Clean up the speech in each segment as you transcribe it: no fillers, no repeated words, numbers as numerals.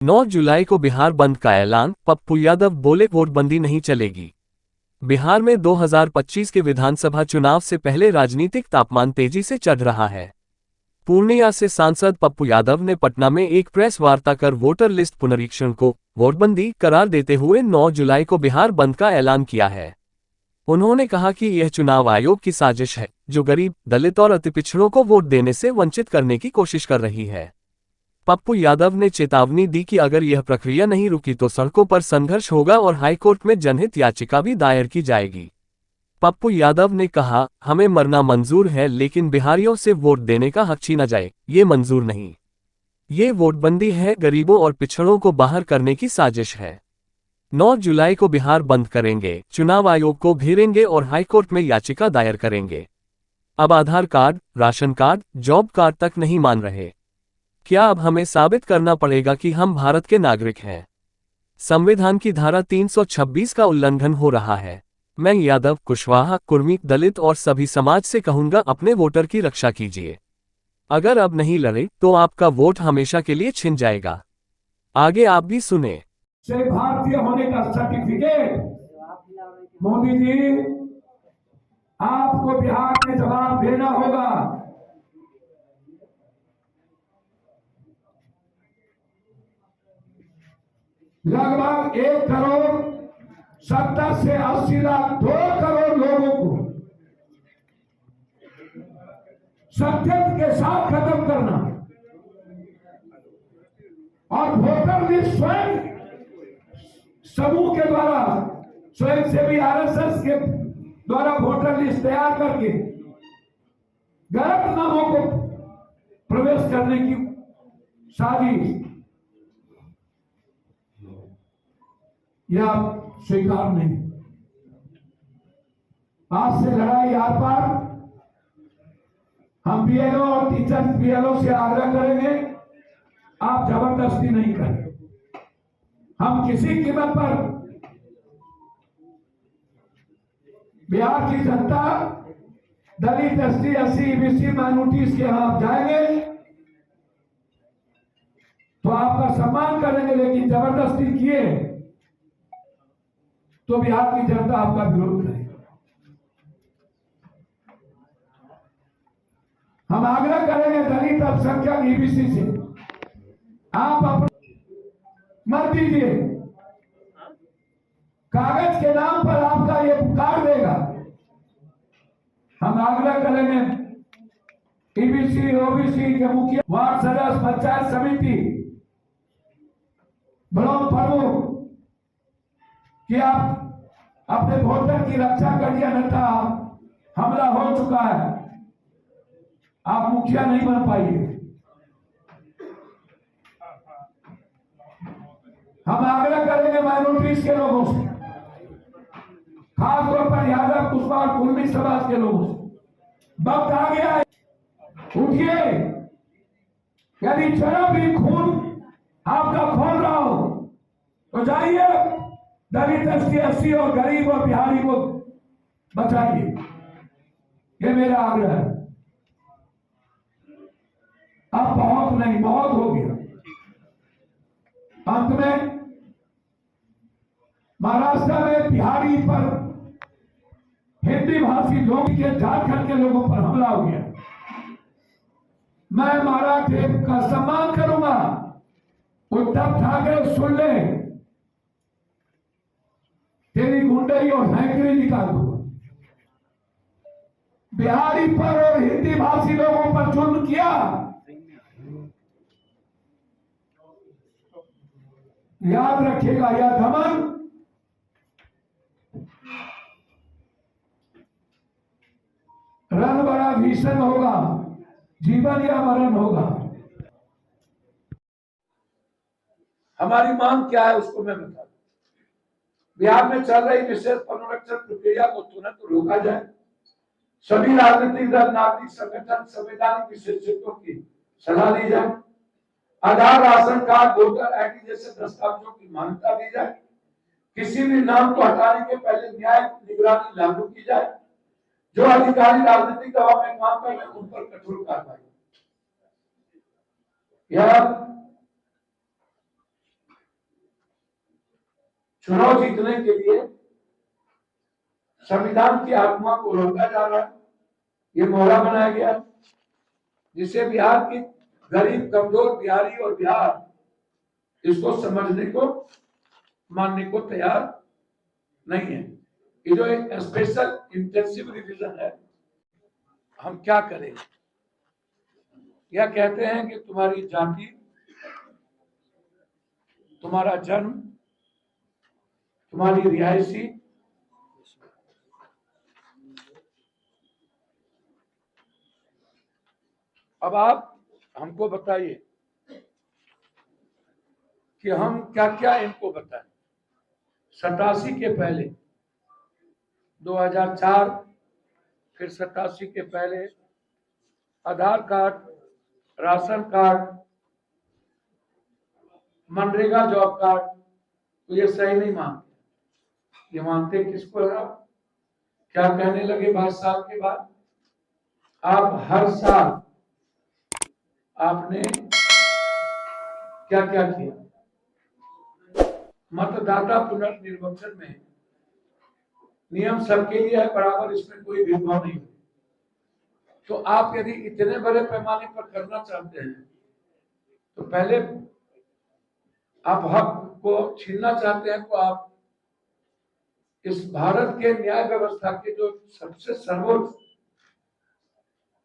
9 जुलाई को बिहार बंद का ऐलान, पप्पू यादव बोले वोटबंदी नहीं चलेगी। बिहार में 2025 के विधानसभा चुनाव से पहले राजनीतिक तापमान तेजी से चढ़ रहा है। पूर्णिया से सांसद पप्पू यादव ने पटना में एक प्रेस वार्ता कर वोटर लिस्ट पुनरीक्षण को वोटबंदी करार देते हुए 9 जुलाई को बिहार बंद का ऐलान किया है। उन्होंने कहा कि यह चुनाव आयोग की साजिश है, जो गरीब, दलित और अतिपिछड़ों को वोट देने से वंचित करने की कोशिश कर रही है। पप्पू यादव ने चेतावनी दी कि अगर यह प्रक्रिया नहीं रुकी तो सड़कों पर संघर्ष होगा और हाईकोर्ट में जनहित याचिका भी दायर की जाएगी। पप्पू यादव ने कहा, हमें मरना मंजूर है, लेकिन बिहारियों से वोट देने का हक छीना जाए, ये मंजूर नहीं। ये वोटबंदी है, गरीबों और पिछड़ों को बाहर करने की साजिश है। 9 जुलाई को बिहार बंद करेंगे, चुनाव आयोग को घेरेंगे और हाईकोर्ट में याचिका दायर करेंगे। अब Aadhaar card, ration card, job card तक नहीं मान रहे। क्या अब हमें साबित करना पड़ेगा कि हम भारत के नागरिक हैं? संविधान की धारा 326 का उल्लंघन हो रहा है। मैं यादव, कुशवाहा, कुर्मी, दलित और सभी समाज से कहूंगा, अपने वोटर की रक्षा कीजिए। अगर अब नहीं लड़े तो आपका वोट हमेशा के लिए छिन जाएगा। आगे आप भी सुने। से भारतीय होने का सर्टिफिकेट मोदी जी आपको बिहार में जवाब देना होगा। लगभग 1 करोड़ 70 से 80 लाख 2 करोड़ लोगों को सत्य के साथ खत्म करना और वोटर लिस्ट स्वयं समूह के द्वारा, स्वयंसेवी आरएसएस के द्वारा वोटर लिस्ट तैयार करके गलत नामों को प्रवेश करने की साजिश, यह स्वीकार नहीं। आज से लड़ाई आर पार। हम बीएलओ और टीचर बीएलओ से आग्रह करेंगे, आप जबरदस्ती नहीं करें। हम किसी कीमत पर बिहार की जनता, दलित, एसटी, एससी, ईबीसी, माइनॉरिटीज के यहां जाएंगे तो आपका सम्मान करेंगे, लेकिन जबरदस्ती किए तो बिहार की जनता आपका विरोध करेगी। हम आग्रह करेंगे दलित, अल्पसंख्यक, ईबीसी से, आप अपने मत दीजिए। कागज के नाम पर आपका ये पुकार देगा। हम आग्रह करेंगे ईबीसी, ओबीसी के मुखिया, वार्ड सदस्य, पंचायत समिति, ब्लॉक प्रमुख कि आप अपने वोटर की रक्षा करिए, अन्यथा हमला हो चुका है, आप मुखिया नहीं बन पाइए। हम आग्रह करेंगे माइनॉरिटीज के लोगों से, खासतौर पर यादव, कुशवाहा, कुर्मी समाज के लोगों से, वक्त आ गया है, उठिए। यदि जरा भी खून आपका खोल रहा हो तो जाइए, दलित, एसटी, एससी और गरीब और बिहारी को बचाइए। ये मेरा आग्रह है। अब बहुत नहीं, बहुत हो गया। अंत में महाराष्ट्र में बिहारी पर, हिंदी भाषी लोग के, झारखंड के लोगों पर हमला हो गया। मैं मराठे का सम्मान करूंगा। उद्धव ठाकरे सुन ले, तेरी गुंडई और हैंकरी निकाल दूंगा। बिहारी पर और हिंदी भाषी लोगों पर जुल्म किया, याद रखिएगा, यह दमन रण बड़ा भीषण होगा, जीवन या मरण होगा। हमारी मांग क्या है उसको मैं बता दूं। बिहार में चल रही विशेष पुनरीक्षण प्रक्रिया को तुरंत रोका जाए। सभी राजनीतिक दल, नागरिक संगठन, संवैधानिक विशेषज्ञों की सलाह ली जाए। आधार, राशन कार्ड, वोटर आईडी जैसे दस्तावेजों की मान्यता दी जाए। किसी भी नाम को हटाने के पहले न्यायिक निगरानी लागू की जाए। जो अधिकारी राजनीतिक दबाव में काम कर रहे हैं उन पर कठोर कार्रवाई। यह चुनाव जीतने के लिए संविधान की आत्मा को रोका जा रहा है। ये मोहरा बनाया गया जिसे बिहार की गरीब कमजोर बिहारी और बिहार इसको समझने को मानने को तैयार नहीं है। ये जो एक स्पेशल इंटेंसिव रिवीजन है, हम क्या करें? यह कहते हैं कि तुम्हारी जाति, तुम्हारा जन्म, तुम्हारी रिहायशी, अब आप हमको बताइए कि हम क्या क्या इनको बताएं। 87 के पहले 2004, फिर 87 के पहले Aadhaar card, ration card, MNREGA job card, तो ये सही नहीं मानते। ये मानते किसको है? क्या कहने लगे 22 साल के बाद? आप हर साल आपने क्या क्या किया? मतदाता पुनर्निर्वाचन में नियम सबके लिए है बराबर, इसमें कोई भेदभाव नहीं। तो आप यदि इतने बड़े पैमाने पर करना चाहते हैं तो पहले आप हक को छीनना चाहते हैं, तो आप इस भारत के न्याय व्यवस्था के जो सबसे सर्वोच्च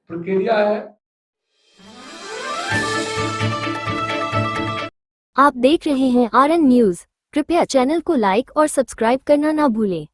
प्रक्रिया है। आप देख रहे हैं RN न्यूज। कृपया चैनल को लाइक और सब्सक्राइब करना ना भूलें।